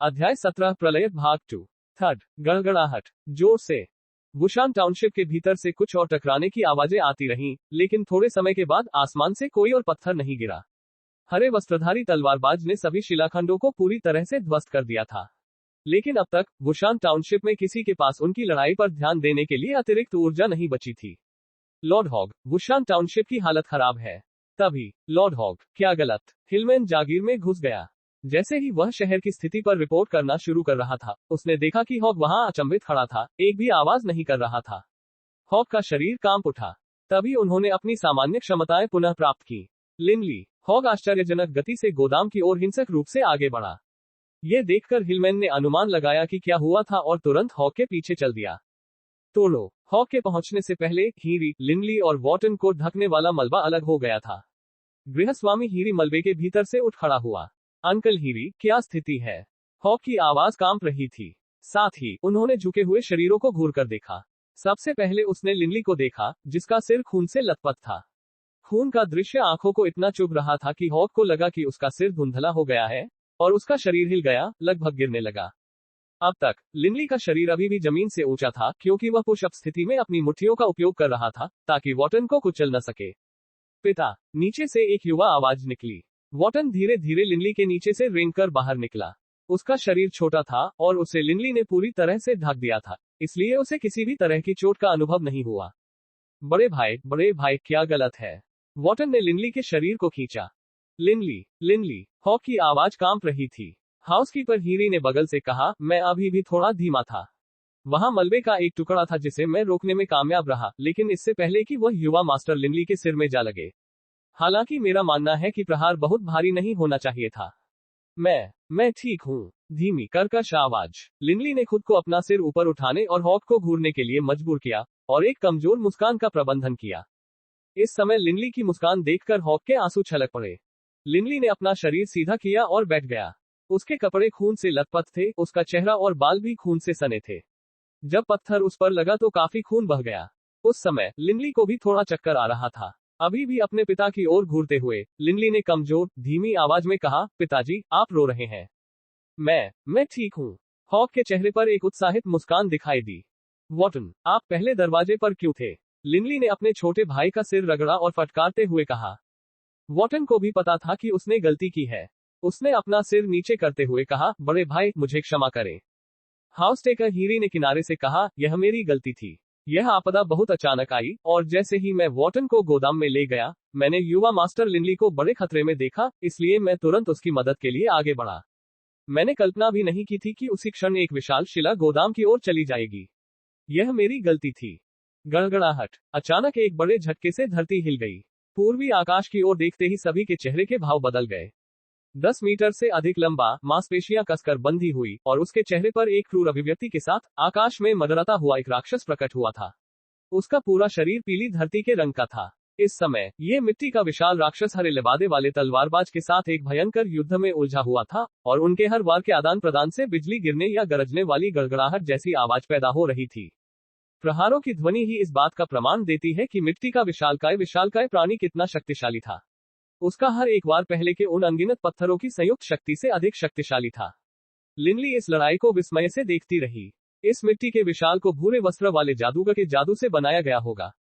अध्याय 17 प्रलय भाग 2 थर्ड गड़गड़ाहट जोर से वुशान टाउनशिप के भीतर से कुछ और टकराने की आवाजें आती रहीं, लेकिन थोड़े समय के बाद आसमान से कोई और पत्थर नहीं गिरा। हरे वस्त्रधारी तलवारबाज ने सभी शिलाखंडों को पूरी तरह से ध्वस्त कर दिया था, लेकिन अब तक वुशान टाउनशिप में किसी के पास उनकी लड़ाई पर ध्यान देने के लिए अतिरिक्त ऊर्जा नहीं बची थी। लॉर्ड हॉग, वुशान टाउनशिप की हालत खराब है। तभी लॉर्ड हॉग, क्या गलत? हिलमैन जागीर में घुस गया। जैसे ही वह शहर की स्थिति पर रिपोर्ट करना शुरू कर रहा था, उसने देखा कि हॉग वहां अचंभित खड़ा था, एक भी आवाज नहीं कर रहा था। हॉग का शरीर कांप उठा। तभी उन्होंने अपनी सामान्य क्षमताएं पुनः प्राप्त की। लिनली, हॉग आश्चर्यजनक गति से गोदाम की ओर हिंसक रूप से आगे बढ़ा। यह देखकर हिलमैन ने अनुमान लगाया कि क्या हुआ था और तुरंत हॉग के पीछे चल दिया। तोड़ो। हॉग के पहुंचने से पहले हीरी, लिनली और वॉटन को ढकने वाला मलबा अलग हो गया था। गृहस्वामी हीरी मलबे के भीतर से उठ खड़ा हुआ। अंकल हीरी, क्या स्थिति है? हॉग की आवाज कांप रही थी। साथ ही उन्होंने झुके हुए शरीरों को घूर कर देखा। सबसे पहले उसने लिनली को देखा, जिसका सिर खून से लथपथ था। खून का दृश्य आंखों को इतना चुभ रहा था कि हॉग को लगा कि उसका सिर धुंधला हो गया है और उसका शरीर हिल गया, लगभग गिरने लगा। अब तक लिनली का शरीर अभी भी जमीन से ऊंचा था, क्योंकि वह पुशअप स्थिति में अपनी मुट्ठियों का उपयोग कर रहा था ताकि वॉटन को कुचल न सके। पिता, नीचे से एक युवा आवाज निकली। वॉटन धीरे धीरे लिनली के नीचे से रेंगकर बाहर निकला। उसका शरीर छोटा था और उसे लिनली ने पूरी तरह से ढक दिया था, इसलिए उसे किसी भी तरह की चोट का अनुभव नहीं हुआ। बड़े भाई, क्या गलत है? वॉटन ने लिनली के शरीर को खींचा। लिनली, हॉग की आवाज कांप रही थी। हाउसकीपर हीरी ने बगल से कहा, मैं अभी भी थोड़ा धीमा था। वहां मलबे का एक टुकड़ा था जिसे मैं रोकने में कामयाब रहा, लेकिन इससे पहले कि वह युवा मास्टर लिनली के सिर में जा लगे। हालांकि मेरा मानना है कि प्रहार बहुत भारी नहीं होना चाहिए था। मैं ठीक हूँ। धीमी कर्कश आवाज। लिनली ने खुद को अपना सिर ऊपर उठाने और हॉग को घूरने के लिए मजबूर किया और एक कमजोर मुस्कान का प्रबंधन किया। इस समय लिनली की मुस्कान देखकर हॉग के आंसू छलक पड़े। लिनली ने अपना शरीर सीधा किया और बैठ गया। उसके कपड़े खून से लथपथ थे, उसका चेहरा और बाल भी खून से सने थे। जब पत्थर उस पर लगा तो काफी खून बह गया। उस समय लिनली को भी थोड़ा चक्कर आ रहा था। अभी भी अपने पिता की ओर घूरते हुए लिनली ने कमजोर, धीमी आवाज में कहा, पिताजी, आप रो रहे हैं। मैं ठीक हूँ। हॉग के चेहरे पर एक उत्साहित मुस्कान दिखाई दी। वॉटन, आप पहले दरवाजे पर क्यों थे? लिनली ने अपने छोटे भाई का सिर रगड़ा और फटकारते हुए कहा। वॉटन को भी पता था कि उसने गलती की है। उसने अपना सिर नीचे करते हुए कहा, बड़े भाई, मुझे क्षमा करें। हाउस टेकर हीरी ने किनारे से कहा, यह मेरी गलती थी। यह आपदा बहुत अचानक आई और जैसे ही मैं वॉटन को गोदाम में ले गया, मैंने युवा मास्टर लिनली को बड़े खतरे में देखा, इसलिए मैं तुरंत उसकी मदद के लिए आगे बढ़ा। मैंने कल्पना भी नहीं की थी कि उसी क्षण एक विशाल शिला गोदाम की ओर चली जाएगी। यह मेरी गलती थी। गड़गड़ाहट। अचानक एक बड़े झटके से धरती हिल गई। पूर्वी आकाश की ओर देखते ही सभी के चेहरे के भाव बदल गए। 10 मीटर से अधिक लंबा, मांसपेशियां कसकर बंधी हुई और उसके चेहरे पर एक क्रूर अभिव्यक्ति के साथ आकाश में मंडराता हुआ एक राक्षस प्रकट हुआ था। उसका पूरा शरीर पीली धरती के रंग का था। इस समय ये मिट्टी का विशाल राक्षस हरे लिबादे वाले तलवारबाज के साथ एक भयंकर युद्ध में उलझा हुआ था और उनके हर वार के आदान प्रदान से बिजली गिरने या गरजने वाली गड़गड़ाहट जैसी आवाज पैदा हो रही थी। प्रहारों की ध्वनि ही इस बात का प्रमाण देती है कि मिट्टी का विशालकाय प्राणी कितना शक्तिशाली था। उसका हर एक वार पहले के उन अनगिनत पत्थरों की संयुक्त शक्ति से अधिक शक्तिशाली था। लिनली इस लड़ाई को विस्मय से देखती रही। इस मिट्टी के विशाल को भूरे वस्त्र वाले जादूगर के जादू से बनाया गया होगा।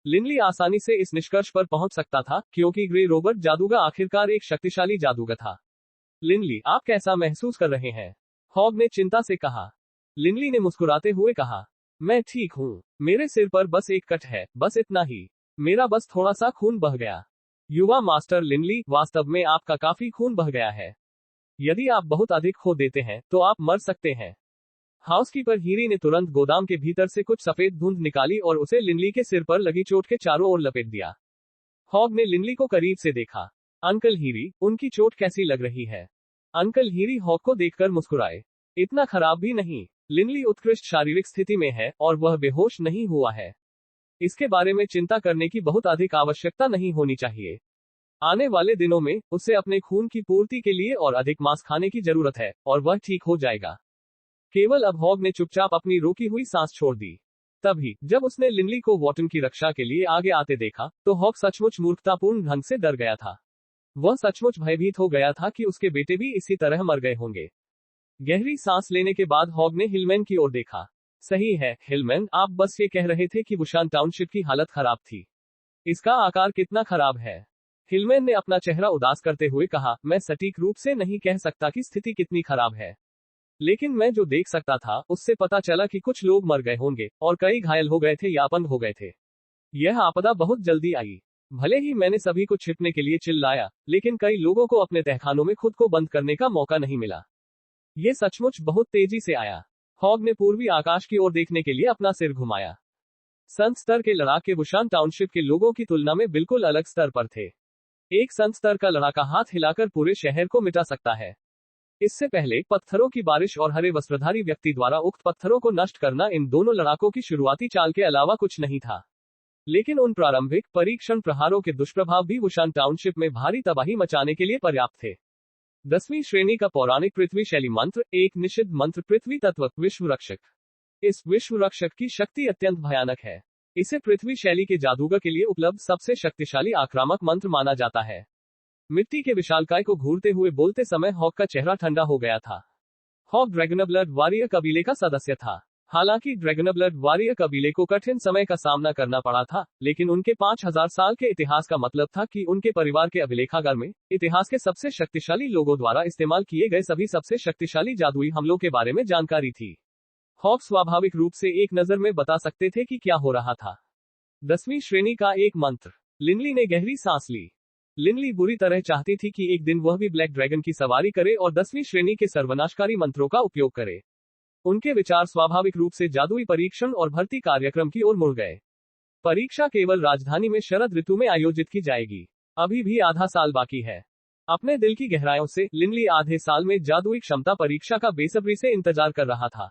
लिनली आसानी से इस निष्कर्ष पर पहुंच सकता था, क्योंकि ग्रे रोबर्ट जादूगर आखिरकार एक शक्तिशाली जादूगर था। लिनली, आप कैसा महसूस कर रहे हैं? हॉग ने चिंता से कहा। लिनली ने मुस्कुराते हुए कहा, मैं ठीक हूँ। मेरे सिर पर बस एक कट है, बस इतना ही। मेरा बस थोड़ा सा खून बह गया। युवा मास्टर लिनली, वास्तव में आपका काफी खून बह गया है। यदि आप बहुत अधिक खो देते हैं तो आप मर सकते हैं। हाउसकीपर हीरी ने तुरंत गोदाम के भीतर से कुछ सफेद धुंध निकाली और उसे लिनली के सिर पर लगी चोट के चारों ओर लपेट दिया। हॉग ने लिनली को करीब से देखा। अंकल हीरी, उनकी चोट कैसी लग रही है? अंकल हीरी हॉग को देखकर मुस्कुराए। इतना खराब भी नहीं। लिनली उत्कृष्ट शारीरिक स्थिति में है और वह बेहोश नहीं हुआ है। इसके बारे में चिंता करने की बहुत अधिक आवश्यकता नहीं होनी चाहिए। आने वाले दिनों में उसे अपने खून की पूर्ति के लिए और अधिक मांस खाने की जरूरत है और वह ठीक हो जाएगा। केवल अब हॉग ने चुपचाप अपनी रोकी हुई सांस छोड़ दी। तभी जब उसने लिनली को वॉटन की रक्षा के लिए आगे आते देखा तो हॉग सचमुच मूर्खतापूर्ण ढंग से डर गया था। वह सचमुच भयभीत हो गया था कि उसके बेटे भी इसी तरह मर गए होंगे। गहरी सांस लेने के बाद हॉग ने हिलमैन की ओर देखा। सही है, हिलमैन, आप बस ये कह रहे थे कि बुशान टाउनशिप की हालत खराब थी। इसका आकार कितना खराब है? हिलमैन ने अपना चेहरा उदास करते हुए कहा, मैं सटीक रूप से नहीं कह सकता कि स्थिति कितनी खराब है, लेकिन मैं जो देख सकता था उससे पता चला कि कुछ लोग मर गए होंगे और कई घायल हो गए थे या अपंग हो गए थे। यह आपदा बहुत जल्दी आई। भले ही मैंने सभी को छिपने के लिए चिल्लाया, लेकिन कई लोगों को अपने तहखानों में खुद को बंद करने का मौका नहीं मिला। ये सचमुच बहुत तेजी से आया। हॉग ने पूर्वी आकाश की ओर देखने के लिए अपना सिर घुमाया। संत स्तर के लड़ाके बुशान टाउनशिप के लोगों की तुलना में बिल्कुल अलग स्तर पर थे। एक संत स्तर का लड़ाका हाथ हिलाकर पूरे शहर को मिटा सकता है। इससे पहले पत्थरों की बारिश और हरे वस्त्रधारी व्यक्ति द्वारा उक्त पत्थरों को नष्ट करना इन दोनों लड़ाकों की शुरुआती चाल के अलावा कुछ नहीं था। लेकिन उन प्रारंभिक परीक्षण प्रहारों के दुष्प्रभाव भी वुशान टाउनशिप में भारी तबाही मचाने के लिए पर्याप्त थे। 10वीं श्रेणी का पौराणिक पृथ्वी शैली मंत्र, एक निषिद्ध मंत्र, पृथ्वी तत्व विश्व रक्षक। इस विश्व रक्षक की शक्ति अत्यंत भयानक है। इसे पृथ्वी शैली के जादूगर के लिए उपलब्ध सबसे शक्तिशाली आक्रामक मंत्र माना जाता है। मिट्टी के विशालकाय को घूरते हुए बोलते समय हॉग का चेहरा ठंडा हो गया था। हॉग ड्रैगनब्लड वॉरियर कबीले का सदस्य था। हालांकि ड्रैगनब्लड वॉरियर कबीले को कठिन समय का सामना करना पड़ा था, लेकिन उनके 5000 साल के इतिहास का मतलब था कि उनके परिवार के अभिलेखागार में इतिहास के सबसे शक्तिशाली लोगों द्वारा इस्तेमाल किए गए सभी सबसे शक्तिशाली जादुई हमलों के बारे में जानकारी थी। हॉग स्वाभाविक रूप से एक नजर में बता सकते थे कि क्या हो रहा था। 10वीं श्रेणी का एक मंत्र। लिनली ने गहरी सांस ली। लिनली बुरी तरह चाहती थी कि एक दिन वह भी ब्लैक ड्रैगन की सवारी करे और 10वीं श्रेणी के सर्वनाशकारी मंत्रों का उपयोग करे। उनके विचार स्वाभाविक रूप से जादुई परीक्षण और भर्ती कार्यक्रम की ओर मुड़ गए। परीक्षा केवल राजधानी में शरद ऋतु में आयोजित की जाएगी। अभी भी आधा साल बाकी है। अपने दिल की गहराइयों से लिनली आधे साल में जादुई क्षमता परीक्षा का बेसब्री से इंतजार कर रहा था।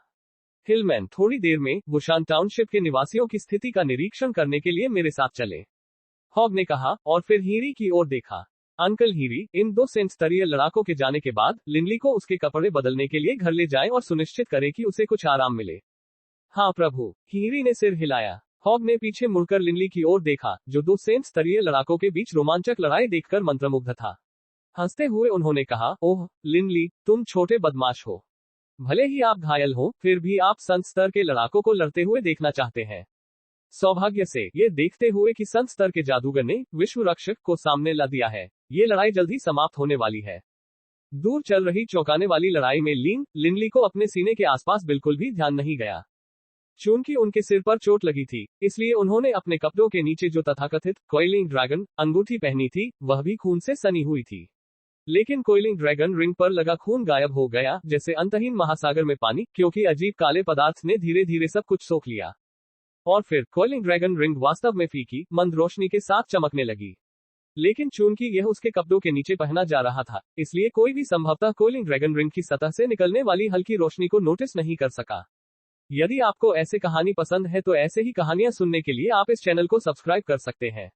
हिलमैन, थोड़ी देर में वुशान टाउनशिप के निवासियों की स्थिति का निरीक्षण करने के लिए मेरे साथ चले, हॉग ने कहा, और फिर हीरी की ओर देखा। अंकल हीरी, इन दो सेंट स्तरीय लड़ाकों के जाने के बाद लिनली को उसके कपड़े बदलने के लिए घर ले जाएं और सुनिश्चित करें कि उसे कुछ आराम मिले। हाँ प्रभु, हीरी ने सिर हिलाया। हॉग ने पीछे मुड़कर लिनली की ओर देखा, जो दो सेंट स्तरीय लड़ाकों के बीच रोमांचक लड़ाई देखकर मंत्रमुग्ध था। हंसते हुए उन्होंने कहा, ओह लिनली, तुम छोटे बदमाश हो। भले ही आप घायल हो, फिर भी आप संत स्तर के लड़ाकों को लड़ते हुए देखना चाहते हैं। सौभाग्य से ये देखते हुए कि संत स्तर के जादूगर ने विश्व रक्षक को सामने ला दिया है, ये लड़ाई जल्दी समाप्त होने वाली है। दूर चल रही चौंकाने वाली लड़ाई में लिनली को अपने सीने के आसपास बिल्कुल भी ध्यान नहीं गया। चूंकि उनके सिर पर चोट लगी थी, इसलिए उन्होंने अपने कपड़ों के नीचे जो तथाकथित कोइलिंग ड्रैगन अंगूठी पहनी थी, वह भी खून से सनी हुई थी। लेकिन कोइलिंग ड्रैगन रिंग पर लगा खून गायब हो गया, जैसे अंतहीन महासागर में पानी, क्योंकि अजीब काले पदार्थ ने धीरे धीरे सब कुछ सोख लिया। और फिर कोइलिंग ड्रैगन रिंग वास्तव में फीकी, मंद रोशनी के साथ चमकने लगी। लेकिन चूंकि यह उसके कपड़ों के नीचे पहना जा रहा था, इसलिए कोई भी संभवतः कोइलिंग ड्रैगन रिंग की सतह से निकलने वाली हल्की रोशनी को नोटिस नहीं कर सका। यदि आपको ऐसे कहानी पसंद है तो ऐसे ही कहानियां सुनने के लिए आप इस चैनल को सब्सक्राइब कर सकते हैं।